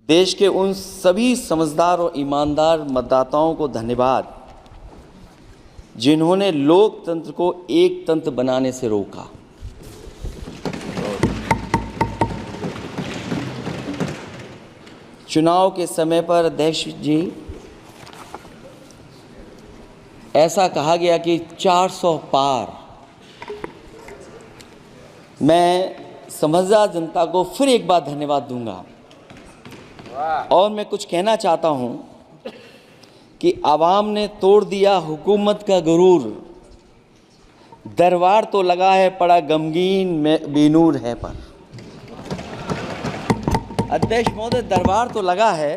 देश के उन सभी समझदार और ईमानदार मतदाताओं को धन्यवाद जिन्होंने लोकतंत्र को एक तंत्र बनाने से रोका। चुनाव के समय पर अध्यक्ष जी ऐसा कहा गया कि 400 पार। मैं समझदार जनता को फिर एक बार धन्यवाद दूंगा और मैं कुछ कहना चाहता हूं कि आवाम ने तोड़ दिया हुकूमत का गुरूर। दरबार तो लगा है पड़ा गमगीन में बेनूर है पर। अध्यक्ष महोदय, दरबार तो लगा है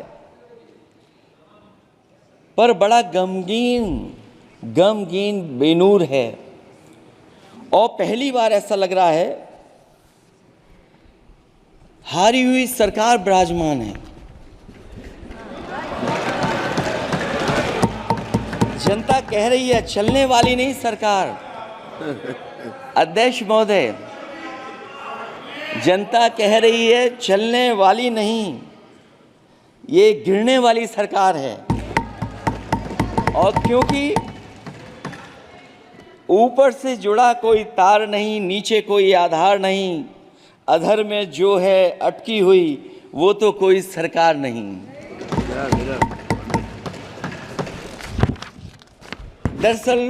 पर बड़ा गमगीन बेनूर है। और पहली बार ऐसा लग रहा है हारी हुई सरकार विराजमान है। जनता कह रही है चलने वाली नहीं सरकार। अध्यक्ष महोदय, जनता कह रही है चलने वाली नहीं, ये गिरने वाली सरकार है। और क्योंकि ऊपर से जुड़ा कोई तार नहीं, नीचे कोई आधार नहीं, अधर में जो है अटकी हुई वो तो कोई सरकार नहीं। दरअसल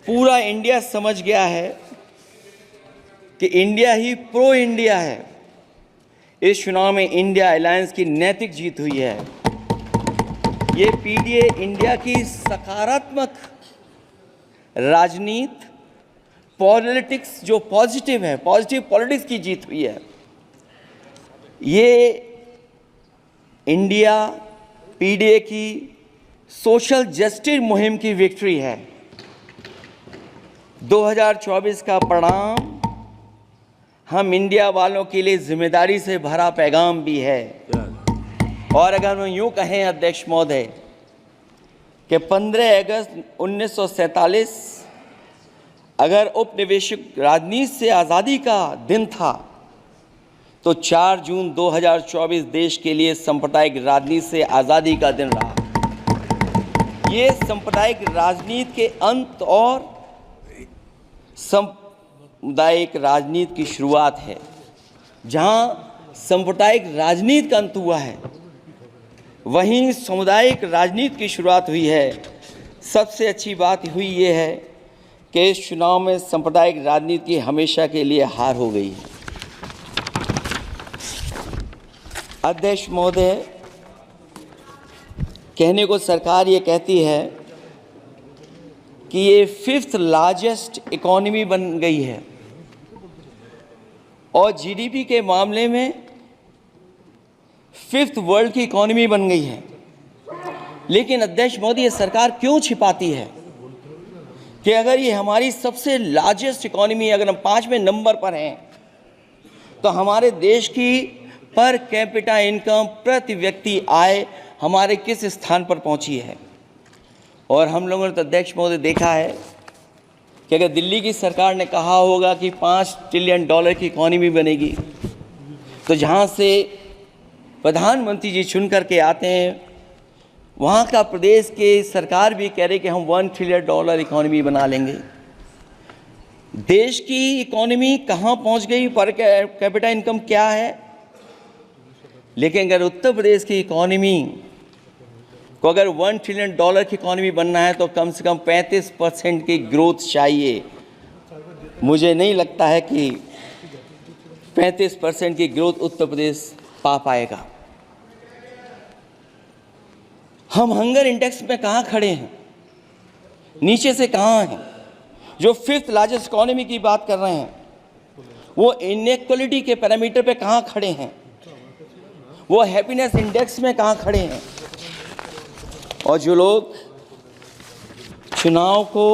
पूरा इंडिया समझ गया है कि इंडिया ही प्रो इंडिया है। इस चुनाव में इंडिया अलायंस की नैतिक जीत हुई है। ये पीडीए इंडिया की सकारात्मक राजनीति, पॉलिटिक्स जो पॉजिटिव है, पॉजिटिव पॉलिटिक्स की जीत हुई है। ये इंडिया पीडीए की सोशल जस्टिस मुहिम की विक्ट्री है। 2024 का परिणाम हम इंडिया वालों के लिए जिम्मेदारी से भरा पैगाम भी है। और अगर हम यूं कहें अध्यक्ष महोदय कि 15 अगस्त 1947 अगर उपनिवेशिक राजनीति से आज़ादी का दिन था तो 4 जून 2024 देश के लिए सांप्रदायिक राजनीति से आज़ादी का दिन रहा। ये सांप्रदायिक राजनीति के अंत और सामुदायिक राजनीति की शुरुआत है। जहां सांप्रदायिक राजनीति का अंत हुआ है वहीं सामुदायिक राजनीति की शुरुआत हुई है। सबसे अच्छी बात हुई ये है कि इस चुनाव में सांप्रदायिक राजनीति की हमेशा के लिए हार हो गई है। अध्यक्ष महोदय, कहने को सरकार ये कहती है कि ये 5th लार्जेस्ट इकोनॉमी बन गई है और जीडीपी के मामले में 5th वर्ल्ड की इकोनॉमी बन गई है। लेकिन अध्यक्ष मोदी, ये सरकार क्यों छिपाती है कि अगर ये हमारी सबसे लार्जेस्ट इकोनॉमी, अगर हम 5वें नंबर पर हैं तो हमारे देश की पर कैपिटा इनकम, प्रति व्यक्ति आय हमारे किस स्थान पर पहुंची है। और हम लोगों ने तो अध्यक्ष महोदय देखा है कि अगर दिल्ली की सरकार ने कहा होगा कि $5 ट्रिलियन की इकोनॉमी बनेगी, तो जहां से प्रधानमंत्री जी चुन करके आते हैं वहाँ का प्रदेश के सरकार भी कह रहे कि हम $1 ट्रिलियन इकोनॉमी बना लेंगे। देश की इकोनॉमी कहाँ पहुँच गई, पर कैपिटा इनकम क्या है। लेकिन अगर उत्तर प्रदेश की इकोनॉमी को अगर $1 ट्रिलियन की इकोनॉमी बनना है तो कम से कम 35% की ग्रोथ चाहिए। मुझे नहीं लगता है कि 35% की ग्रोथ उत्तर प्रदेश पा पाएगा। हम हंगर इंडेक्स में कहाँ खड़े हैं, नीचे से कहाँ हैं। जो 5th लार्जेस्ट इकोनॉमी की बात कर रहे हैं वो इनइक्वालिटी के पैरामीटर पे कहाँ खड़े हैं, वो हैप्पीनेस इंडेक्स में कहाँ खड़े हैं। और जो लोग चुनाव को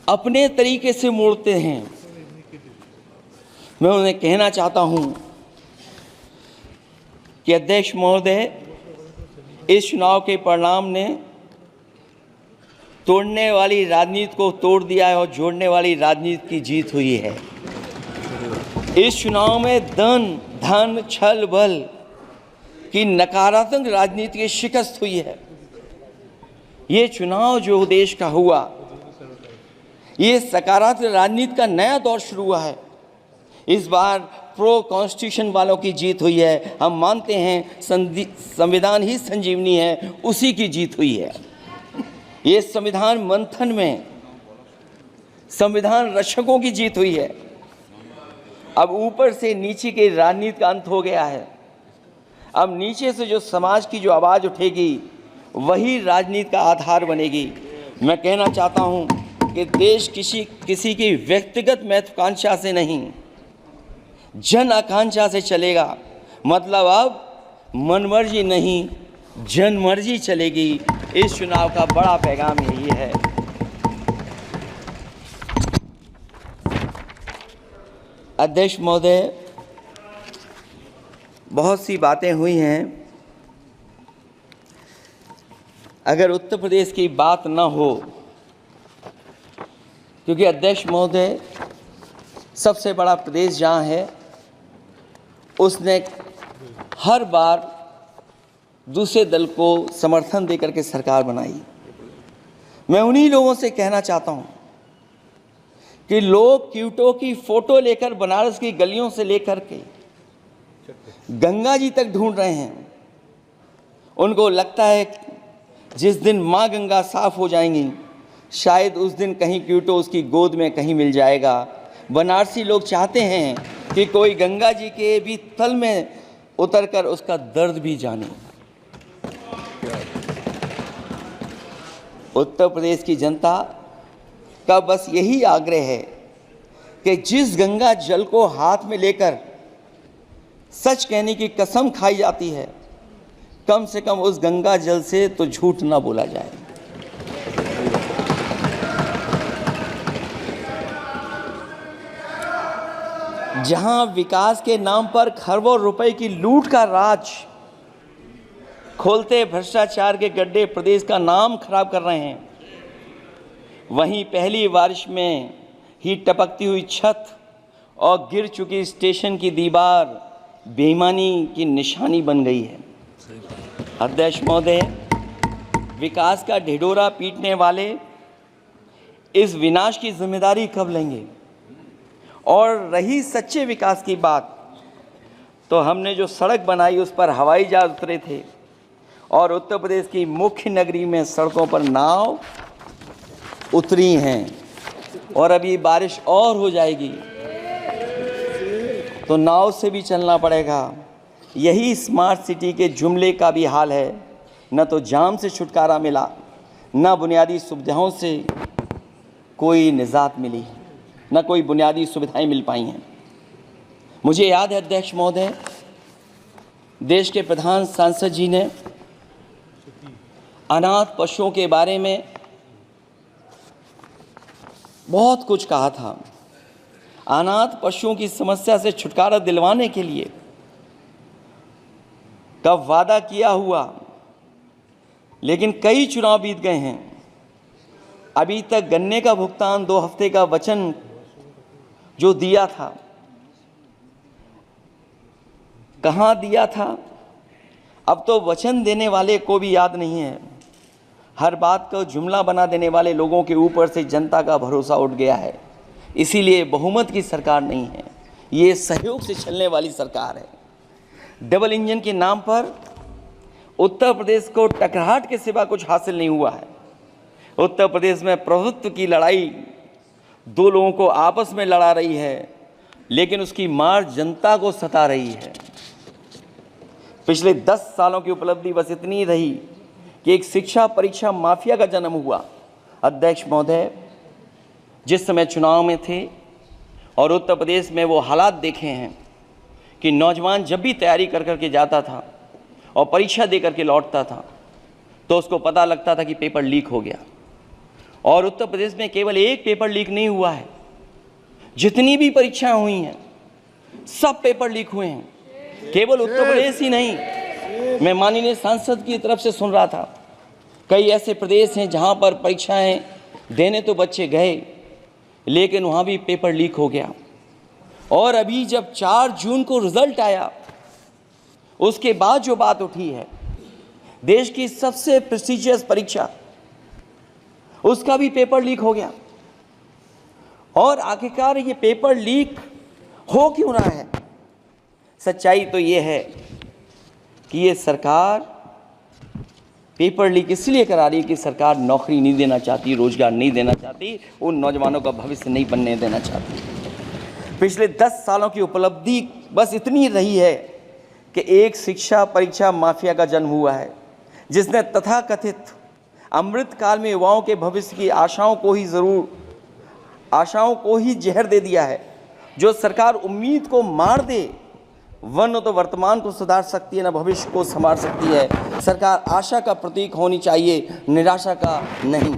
अपने तरीके से मोड़ते हैं, मैं उन्हें कहना चाहता हूं कि अध्यक्ष महोदय, इस चुनाव के परिणाम ने तोड़ने वाली राजनीति को तोड़ दिया है और जोड़ने वाली राजनीति की जीत हुई है। इस चुनाव में धन छल बल की नकारात्मक राजनीति की शिकस्त हुई है। ये चुनाव जो देश का हुआ, ये सकारात्मक राजनीति का नया दौर शुरू हुआ है। इस बार प्रो कॉन्स्टिट्यूशन वालों की जीत हुई है। हम मानते हैं संविधान ही संजीवनी है, उसी की जीत हुई है। ये संविधान मंथन में संविधान रक्षकों की जीत हुई है। अब ऊपर से नीचे की राजनीति का अंत हो गया है। अब नीचे से जो समाज की जो आवाज़ उठेगी वही राजनीति का आधार बनेगी। मैं कहना चाहता हूं कि देश किसी की व्यक्तिगत महत्वाकांक्षा से नहीं, जन आकांक्षा से चलेगा। मतलब अब मनमर्जी नहीं, जनमर्जी चलेगी। इस चुनाव का बड़ा पैगाम यही है। अध्यक्ष महोदय, बहुत सी बातें हुई हैं। अगर उत्तर प्रदेश की बात न हो, क्योंकि अध्यक्ष महोदय सबसे बड़ा प्रदेश जहाँ है, उसने हर बार दूसरे दल को समर्थन देकर के सरकार बनाई। मैं उन्हीं लोगों से कहना चाहता हूँ कि लोग क्यूटो की फोटो लेकर बनारस की गलियों से लेकर के गंगा जी तक ढूंढ रहे हैं। उनको लगता है जिस दिन माँ गंगा साफ हो जाएंगी, शायद उस दिन कहीं क्यूटो उसकी गोद में कहीं मिल जाएगा। बनारसी लोग चाहते हैं कि कोई गंगा जी के भी तल में उतरकर उसका दर्द भी जाने। उत्तर प्रदेश की जनता का बस यही आग्रह है कि जिस गंगा जल को हाथ में लेकर सच कहने की कसम खाई जाती है, कम से कम उस गंगा जल से तो झूठ ना बोला जाए। जहां विकास के नाम पर खरबों रुपए की लूट का राज खोलते भ्रष्टाचार के गड्ढे प्रदेश का नाम खराब कर रहे हैं, वहीं पहली बारिश में ही टपकती हुई छत और गिर चुकी स्टेशन की दीवार बेईमानी की निशानी बन गई है। अध्यक्ष महोदय, विकास का ढिढोरा पीटने वाले इस विनाश की जिम्मेदारी कब लेंगे? और रही सच्चे विकास की बात, तो हमने जो सड़क बनाई उस पर हवाई जहाज उतरे थे और उत्तर प्रदेश की मुख्य नगरी में सड़कों पर नाव उतरी हैं, और अभी बारिश और हो जाएगी तो नाव से भी चलना पड़ेगा। यही स्मार्ट सिटी के जुमले का भी हाल है। न तो जाम से छुटकारा मिला, न बुनियादी सुविधाओं से कोई निजात मिली, न कोई बुनियादी सुविधाएं मिल पाई हैं। मुझे याद है अध्यक्ष महोदय, देश के प्रधान सांसद जी ने अनाथ पशुओं के बारे में बहुत कुछ कहा था। अनाथ पशुओं की समस्या से छुटकारा दिलवाने के लिए कब वादा किया हुआ, लेकिन कई चुनाव बीत गए हैं, अभी तक गन्ने का भुगतान 2 हफ्ते का वचन जो दिया था, कहाँ दिया था? अब तो वचन देने वाले को भी याद नहीं है। हर बात को जुमला बना देने वाले लोगों के ऊपर से जनता का भरोसा उठ गया है। इसीलिए बहुमत की सरकार नहीं है, ये सहयोग से चलने वाली सरकार है। डबल इंजन के नाम पर उत्तर प्रदेश को टकराहट के सिवा कुछ हासिल नहीं हुआ है। उत्तर प्रदेश में प्रभुत्व की लड़ाई 2 लोगों को आपस में लड़ा रही है, लेकिन उसकी मार जनता को सता रही है। पिछले 10 सालों की उपलब्धि बस इतनी रही कि एक शिक्षा परीक्षा माफिया का जन्म हुआ। अध्यक्ष महोदय, जिस समय चुनाव में थे और उत्तर प्रदेश में वो हालात देखे हैं कि नौजवान जब भी तैयारी कर कर के जाता था और परीक्षा दे करके लौटता था तो उसको पता लगता था कि पेपर लीक हो गया। और उत्तर प्रदेश में केवल एक पेपर लीक नहीं हुआ है, जितनी भी परीक्षाएं हुई हैं सब पेपर लीक हुए हैं। केवल उत्तर प्रदेश ही नहीं, मैं माननीय सांसद की तरफ से सुन रहा था, कई ऐसे प्रदेश हैं जहां पर परीक्षाएं देने तो बच्चे गए, लेकिन वहां भी पेपर लीक हो गया। और अभी जब 4 जून को रिजल्ट आया, उसके बाद जो बात उठी है, देश की सबसे प्रेस्टिजियस परीक्षा, उसका भी पेपर लीक हो गया। और आखिरकार ये पेपर लीक हो क्यों रहा है? सच्चाई तो ये है कि ये सरकार पेपर लीक इसलिए करा रही है कि सरकार नौकरी नहीं देना चाहती, रोजगार नहीं देना चाहती, उन नौजवानों का भविष्य नहीं बनने देना चाहती। पिछले 10 सालों की उपलब्धि बस इतनी रही है कि एक शिक्षा परीक्षा माफिया का जन्म हुआ है, जिसने तथाकथित अमृतकाल में युवाओं के भविष्य की आशाओं को ही जहर दे दिया है। जो सरकार उम्मीद को मार दे, वह न तो वर्तमान को सुधार सकती है, न भविष्य को संवार सकती है। सरकार आशा का प्रतीक होनी चाहिए, निराशा का नहीं।